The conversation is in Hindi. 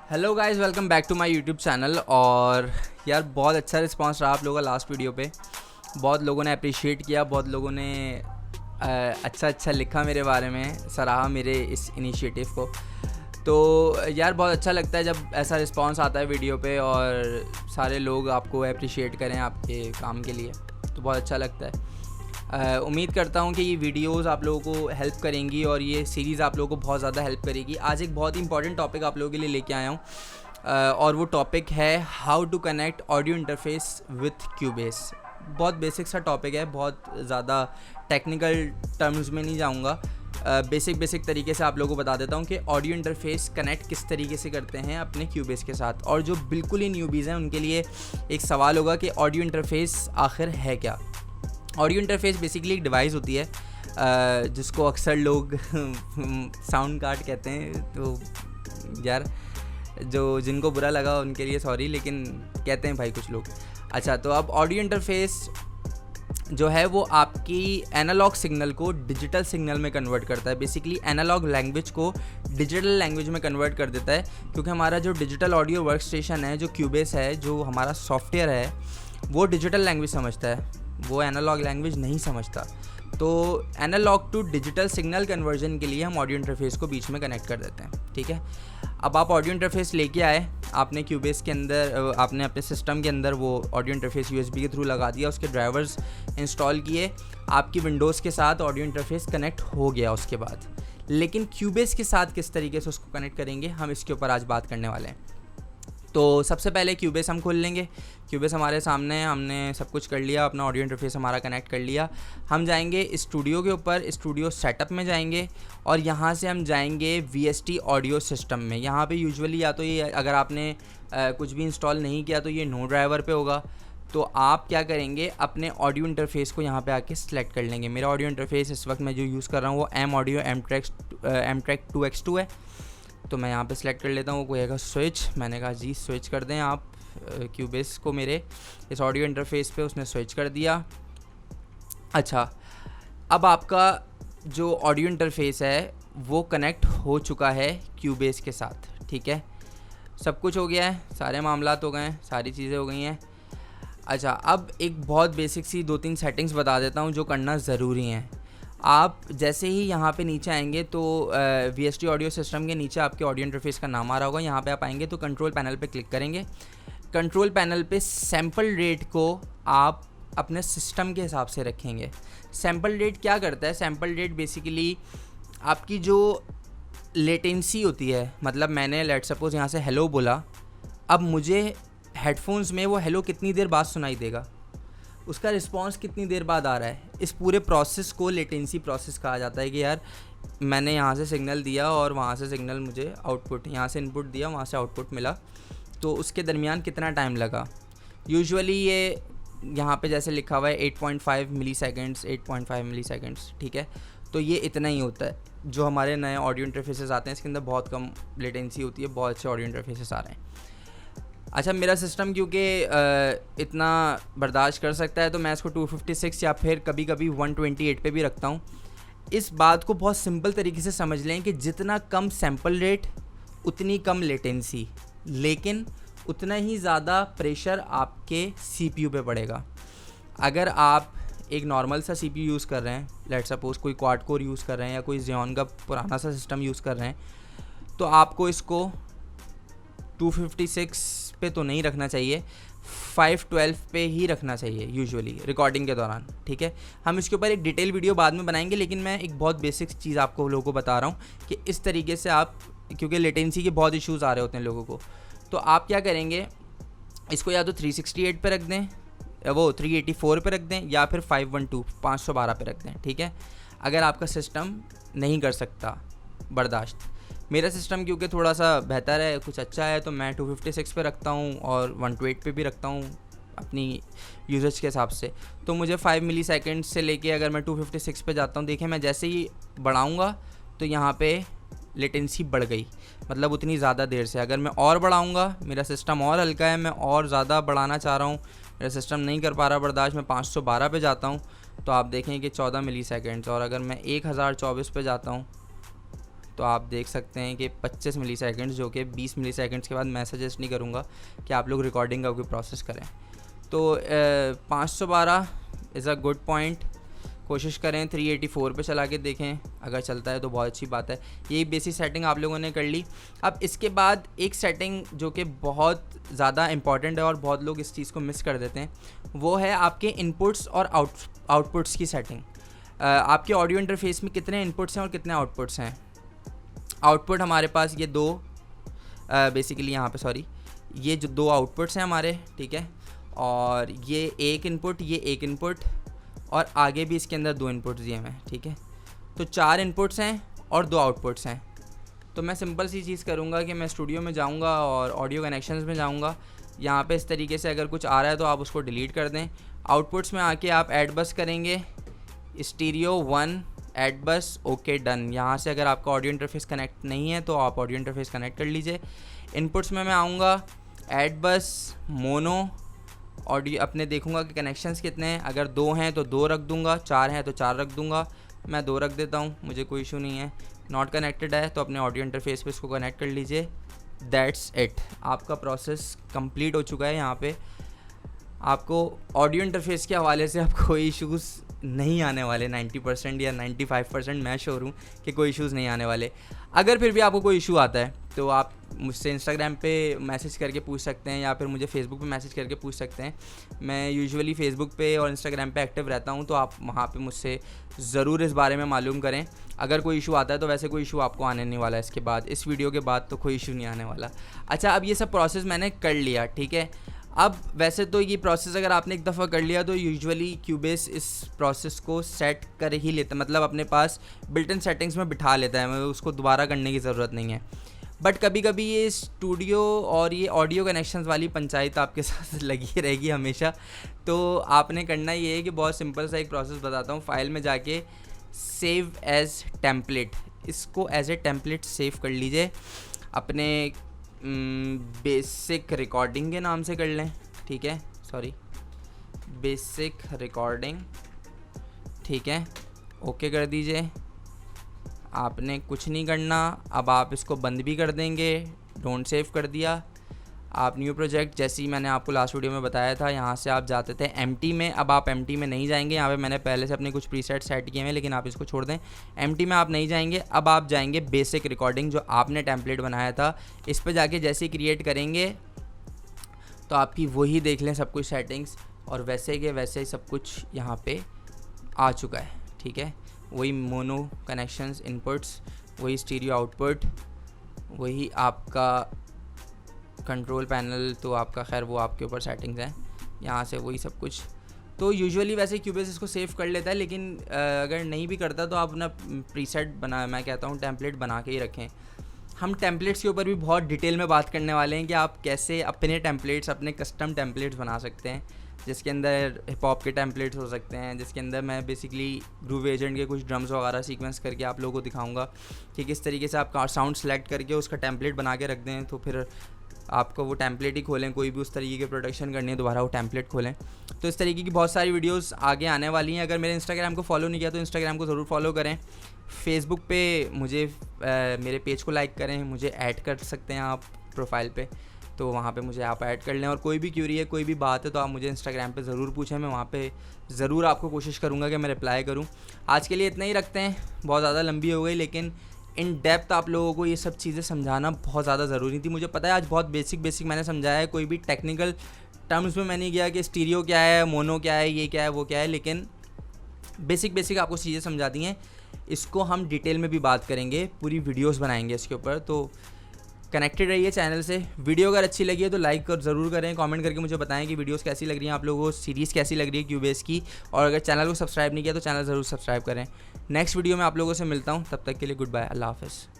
Hello guys, welcome back to my YouTube channel. और यार बहुत अच्छा रिस्पांस रहा आप लोगों का लास्ट वीडियो पे। बहुत लोगों ने अप्रिशिएट किया, बहुत लोगों ने अच्छा लिखा मेरे बारे में, सराहा मेरे इस इनिशिएटिव को। तो यार बहुत अच्छा लगता है जब ऐसा रिस्पांस आता है वीडियो पे और सारे लोग आपको अप्रिशिएट करें आपके काम के लिए, तो बहुत अच्छा लगता है। उम्मीद करता हूँ कि ये वीडियोस आप लोगों को हेल्प करेंगी और ये सीरीज़ आप लोगों को बहुत ज़्यादा हेल्प करेगी। आज एक बहुत ही इंपॉर्टेंट टॉपिक आप लोगों के लिए लेके आया हूँ और वो टॉपिक है how to connect audio interface with Cubase. बहुत बेसिक सा टॉपिक है, बहुत ज़्यादा टेक्निकल टर्म्स में नहीं जाऊँगा। बेसिक तरीके से आप लोगों को बता देता हूँ कि ऑडियो इंटरफेस कनेक्ट किस तरीके से करते हैं अपने क्यूबेस के साथ। और जो बिल्कुल ही न्यूबीज़ हैं उनके लिए एक सवाल होगा कि ऑडियो इंटरफेस आखिर है क्या। ऑडियो इंटरफेस बेसिकली एक डिवाइस होती है जिसको अक्सर लोग साउंड कार्ड कहते हैं। तो यार जिनको बुरा लगा उनके लिए सॉरी, लेकिन कहते हैं भाई कुछ लोग। अच्छा, तो अब ऑडियो इंटरफेस जो है वो आपकी एनालॉग सिग्नल को डिजिटल सिग्नल में कन्वर्ट करता है। बेसिकली एनालॉग लैंग्वेज को डिजिटल लैंग्वेज में कन्वर्ट कर देता है, क्योंकि हमारा जो डिजिटल ऑडियो वर्क स्टेशन है, जो क्यूबेस है, जो हमारा सॉफ्टवेयर है, वो डिजिटल लैंग्वेज समझता है, वो एनालॉग लैंग्वेज नहीं समझता। तो analogue to digital signal conversion के लिए हम ऑडियो इंटरफेस को बीच में कनेक्ट कर देते हैं। ठीक है, अब आप ऑडियो इंटरफेस लेके आए, आपने क्यूबेस के अंदर, आपने अपने सिस्टम के अंदर वो ऑडियो इंटरफेस यूएसबी के थ्रू लगा दिया, उसके ड्राइवर्स इंस्टॉल किए, आपकी विंडोज़ के साथ ऑडियो इंटरफेस कनेक्ट हो गया उसके बाद। लेकिन क्यूबेस के साथ किस तरीके से उसको कनेक्ट करेंगे, हम इसके ऊपर आज बात करने वाले हैं। तो सबसे पहले क्यूबेस हम खोल लेंगे। क्यूबेस हमारे सामने है, हमने सब कुछ कर लिया, अपना ऑडियो इंटरफेस हमारा कनेक्ट कर लिया। हम जाएंगे स्टूडियो के ऊपर, स्टूडियो सेटअप में जाएंगे और यहाँ से हम जाएंगे VST ऑडियो सिस्टम में। यहाँ पे यूजुअली या तो ये अगर आपने कुछ भी इंस्टॉल नहीं किया तो ये नो ड्राइवर पे होगा। तो आप क्या करेंगे, अपने ऑडियो इंटरफेस को यहाँ पे आके सिलेक्ट कर लेंगे। मेरा ऑडियो इंटरफेस इस वक्त मैं जो यूज़ कर रहा हूँ वो एम ऑडियो M-Track 2X2 है। तो मैं यहाँ पे सिलेक्ट कर लेता हूँ। वो कहेगा स्विच, मैंने कहा जी स्विच कर दें आप क्यूबेस को मेरे इस ऑडियो इंटरफेस पे, उसने स्विच कर दिया। अच्छा, अब आपका जो ऑडियो इंटरफेस है वो कनेक्ट हो चुका है क्यूबेस के साथ। ठीक है, सब कुछ हो गया है, सारे मामलात हो गए हैं, सारी चीज़ें हो गई हैं। अच्छा, अब एक बहुत बेसिक सी 2-3 सेटिंग्स बता देता हूँ जो करना ज़रूरी हैं। आप जैसे ही यहाँ पे नीचे आएंगे तो VST ऑडियो सिस्टम के नीचे आपके ऑडियो इंटरफेस का नाम आ रहा होगा। यहाँ पे आप आएंगे तो कंट्रोल पैनल पे क्लिक करेंगे। कंट्रोल पैनल पे सैम्पल रेट को आप अपने सिस्टम के हिसाब से रखेंगे। सैम्पल रेट क्या करता है? सैम्पल रेट बेसिकली आपकी जो लेटेंसी होती है, मतलब मैंने लेट सपोज यहाँ से हेलो बोला, अब मुझे हेडफोन्स में वो हेलो कितनी देर बाद सुनाई देगा, उसका रिस्पांस कितनी देर बाद आ रहा है, इस पूरे प्रोसेस को लेटेंसी प्रोसेस कहा जाता है। कि यार मैंने यहाँ से सिग्नल दिया और वहाँ से सिग्नल मुझे आउटपुट, यहाँ से इनपुट दिया वहाँ से आउटपुट मिला, तो उसके दरमियान कितना टाइम लगा। यूजुअली ये यहाँ पे जैसे लिखा हुआ है 8.5 मिली सेकेंड्स, 8.5 मिली सेकेंड्स। ठीक है, तो ये इतना ही होता है। जो हमारे नए ऑडियो इंटरफेसेस आते हैं इसके अंदर बहुत कम लेटेंसी होती है, बहुत अच्छे ऑडियो इंटरफेसेस आ रहे हैं। अच्छा, मेरा सिस्टम क्योंकि इतना बर्दाश्त कर सकता है तो मैं इसको 256 या फिर कभी कभी 128 पे भी रखता हूँ। इस बात को बहुत सिंपल तरीके से समझ लें कि जितना कम सैम्पल रेट उतनी कम लेटेंसी, लेकिन उतना ही ज़्यादा प्रेशर आपके CPU पे पड़ेगा। अगर आप एक नॉर्मल सा CPU यूज़ कर रहे हैं, लेट सपोज कोई क्वाड कोर यूज़ कर रहे हैं या कोई Xeon का पुराना सा सिस्टम यूज़ कर रहे हैं, तो आपको इसको 256 पे तो नहीं रखना चाहिए, 512 पे ही रखना चाहिए यूजुअली रिकॉर्डिंग के दौरान। ठीक है, हम इसके ऊपर एक डिटेल वीडियो बाद में बनाएंगे, लेकिन मैं एक बहुत बेसिक चीज़ आपको लोगों को बता रहा हूँ कि इस तरीके से आप, क्योंकि लेटेंसी के बहुत इश्यूज़ आ रहे होते हैं लोगों को, तो आप क्या करेंगे, इसको या तो 368 पे रख दें, वो 384 पे रख दें, या फिर 512 पे रख दें। ठीक है, अगर आपका सिस्टम नहीं कर सकता बर्दाश्त। मेरा सिस्टम क्योंकि थोड़ा सा बेहतर है, कुछ अच्छा है, तो मैं 256 पे रखता हूँ और 128 पे भी रखता हूँ अपनी यूजेज के हिसाब से। तो मुझे 5 मिली सेकेंड से लेके अगर मैं 256 पे जाता हूँ, देखें मैं जैसे ही बढ़ाऊँगा तो यहाँ पे लेटेंसी बढ़ गई, मतलब उतनी ज़्यादा देर से। अगर मैं और बढ़ाऊँगा, मेरा सिस्टम और हल्का है, मैं और ज़्यादा बढ़ाना चाह रहा हूँ, मेरा सिस्टम नहीं कर पा रहा बर्दाश्त, मैं 512 पे जाता हूँ तो आप देखें कि 14 मिली सेकेंड्स। और अगर मैं 1024 पे जाता हूँ तो आप देख सकते हैं कि 25 मिली सेकेंड्स, जो कि 20 मिली सेकेंड्स के बाद मैं सजेस्ट नहीं करूँगा कि आप लोग रिकॉर्डिंग का कोई प्रोसेस करें। तो 512 इज़ अ गुड पॉइंट। कोशिश करें 384 पे चला के देखें, अगर चलता है तो बहुत अच्छी बात है। यही बेसिक सेटिंग आप लोगों ने कर ली। अब इसके बाद एक सेटिंग जो कि बहुत ज़्यादा इंपॉर्टेंट है और बहुत लोग इस चीज़ को मिस कर देते हैं, वो है आपके इनपुट्स और आउटपुट्स की सेटिंग। आपके ऑडियो इंटरफेस में कितने इनपुट्स हैं और कितने आउटपुट्स हैं। आउटपुट हमारे पास ये दो बेसिकली यहाँ पे सॉरी ये जो दो आउटपुट्स हैं हमारे, ठीक है, और ये एक इनपुट, ये एक इनपुट, और आगे भी इसके अंदर दो इनपुट्स दिए हैं, ठीक है। तो 4 इनपुट्स हैं और 2 आउटपुट्स हैं। तो मैं सिंपल सी चीज़ करूँगा कि मैं स्टूडियो में जाऊँगा और ऑडियो कनेक्शंस में जाऊँगा। यहाँ पे इस तरीके से अगर कुछ आ रहा है तो आप उसको डिलीट कर दें। आउटपुट्स में आके आप ऐड बस करेंगे, स्टीरियो 1 ऐड बस, ओके डन। यहाँ से अगर आपका ऑडियो इंटरफेस कनेक्ट नहीं है तो आप ऑडियो इंटरफेस कनेक्ट कर लीजिए। इनपुट्स में मैं आऊँगा, ऐड बस, मोनो, ऑडियो अपने देखूंगा कि कनेक्शंस कितने हैं। अगर 2 हैं तो 2 रख दूंगा, 4 हैं तो 4 रख दूंगा। मैं 2 रख देता हूँ, मुझे कोई इशू नहीं है। नॉट कनेक्टेड है तो अपने ऑडियो इंटरफेस पे इसको कनेक्ट कर लीजिए। दैट्स इट, आपका प्रोसेस कंप्लीट हो चुका है। यहाँ पे आपको ऑडियो इंटरफेस के हवाले से आपको कोई इश्यूज़ नहीं आने वाले। 90% या 95% मैं श्योर हूँ कि कोई इश्यूज़ नहीं आने वाले। अगर फिर भी आपको कोई इशू आता है तो आप मुझसे इंस्टाग्राम पे मैसेज करके पूछ सकते हैं या फिर मुझे फेसबुक पे मैसेज करके पूछ सकते हैं। मैं यूजुअली फेसबुक पे और इंस्टाग्राम पे एक्टिव रहता हूँ, तो आप वहाँ पे मुझसे ज़रूर इस बारे में मालूम करें। अगर कोई इशू आता है तो वैसे कोई इशू आपको आने नहीं वाला है इसके बाद, इस वीडियो के बाद तो कोई इशू नहीं आने वाला। अच्छा, अब ये सब प्रोसेस मैंने कर लिया, ठीक है। अब वैसे तो ये प्रोसेस अगर आपने एक दफ़ा कर लिया तो यूजुअली क्यूबेस इस प्रोसेस को सेट कर ही लेता है, मतलब अपने पास बिल्ट इन सेटिंग्स में बिठा लेता है, उसको दोबारा करने की ज़रूरत नहीं है। बट कभी कभी ये स्टूडियो और ये ऑडियो कनेक्शंस वाली पंचायत आपके साथ लगी रहेगी हमेशा। तो आपने करना ये है कि बहुत सिंपल सा एक प्रोसेस बताता हूँ। फाइल में जाके सेव एज टेम्पलेट, इसको एज ए टेम्पलेट सेव कर लीजिए। अपने बेसिक रिकॉर्डिंग के नाम से कर लें, ठीक है, सॉरी बेसिक रिकॉर्डिंग, ठीक है, ओके कर दीजिए। आपने कुछ नहीं करना। अब आप इसको बंद भी कर देंगे, डोंट सेव कर दिया। आप न्यू प्रोजेक्ट, जैसे ही मैंने आपको लास्ट वीडियो में बताया था, यहाँ से आप जाते थे एम्प्टी में। अब आप एम्प्टी में नहीं जाएंगे, यहाँ पे मैंने पहले से अपने कुछ प्रीसेट सेट किए हैं, लेकिन आप इसको छोड़ दें। एम्प्टी में आप नहीं जाएंगे, अब आप जाएंगे बेसिक रिकॉर्डिंग, जो आपने टेम्पलेट बनाया था। इस पर जाके जैसे ही क्रिएट करेंगे तो आपकी वही देख लें सब कुछ सेटिंग्स, और वैसे के वैसे ही सब कुछ यहाँ पर आ चुका है, ठीक है। वही मोनो कनेक्शंस इनपुट्स, वही स्टीरियो आउटपुट, वही आपका कंट्रोल पैनल, तो आपका खैर वो आपके ऊपर सेटिंग्स हैं, यहाँ से वही सब कुछ। तो यूजुअली वैसे क्यूबेस इसको सेव कर लेता है, लेकिन अगर नहीं भी करता तो आप अपना प्रीसेट बना, मैं कहता हूँ टेम्पलेट बना के ही रखें। हम टेम्पलेट्स के ऊपर भी बहुत डिटेल में बात करने वाले हैं कि आप कैसे अपने टेम्पलेट्स, अपने कस्टम टेम्पलेट्स बना सकते हैं, जिसके अंदर हिप हॉप के टेम्पलेट्स हो सकते हैं, जिसके अंदर मैं बेसिकली ग्रूव एजेंट के कुछ ड्रम्स वगैरह सीक्वेंस करके आप लोगों को दिखाऊंगा कि किस तरीके से आप साउंड सेलेक्ट करके उसका टेम्पलेट बना के रख दें। तो फिर आपको वो टेम्पलेट ही खोलें, कोई भी उस तरीके की प्रोडक्शन करनी है दोबारा वो टेम्पलेट खोलें। तो इस तरीके की बहुत सारी वीडियोस आगे आने वाली हैं। अगर मेरे इंस्टाग्राम को फॉलो नहीं किया तो इंस्टाग्राम को ज़रूर फॉलो करें। फेसबुक पे मुझे मेरे पेज को लाइक करें, मुझे ऐड कर सकते हैं आप प्रोफाइल पे, तो वहाँ पे मुझे आप ऐड कर लें। और कोई भी क्यूरी है, कोई भी बात है, तो आप मुझे इंस्टाग्राम पे ज़रूर पूछें, मैं वहाँ पे ज़रूर आपको कोशिश करूँगा कि मैं रिप्लाई करूँ। आज के लिए इतना ही रखते हैं, बहुत ज़्यादा लंबी हो गई, लेकिन इन डेप्थ आप लोगों को ये सब चीज़ें समझाना बहुत ज़्यादा ज़रूरी थी। मुझे पता है आज बहुत बेसिक मैंने समझाया है, कोई भी टेक्निकल टर्म्स में मैंने किया कि स्टीरियो क्या है, मोनो क्या है, ये क्या है, वो क्या है, लेकिन बेसिक आपको चीज़ें समझा दी हैं। इसको हम डिटेल में भी बात करेंगे, पूरी वीडियोस बनाएंगे इसके ऊपर। तो कनेक्टेड रहिए चैनल से। वीडियो अगर अच्छी लगी है तो लाइक ज़रूर करें, कमेंट करके मुझे बताएं कि वीडियोस कैसी लग रही हैं आप लोगों को, सीरीज़ कैसी लग रही है क्यूबेस की। और अगर चैनल को सब्सक्राइब नहीं किया तो चैनल ज़रूर सब्सक्राइब करें। नेक्स्ट वीडियो में आप लोगों से मिलता हूँ, तब तक के लिए गुड बाय, अल्लाह हाफ़िज़।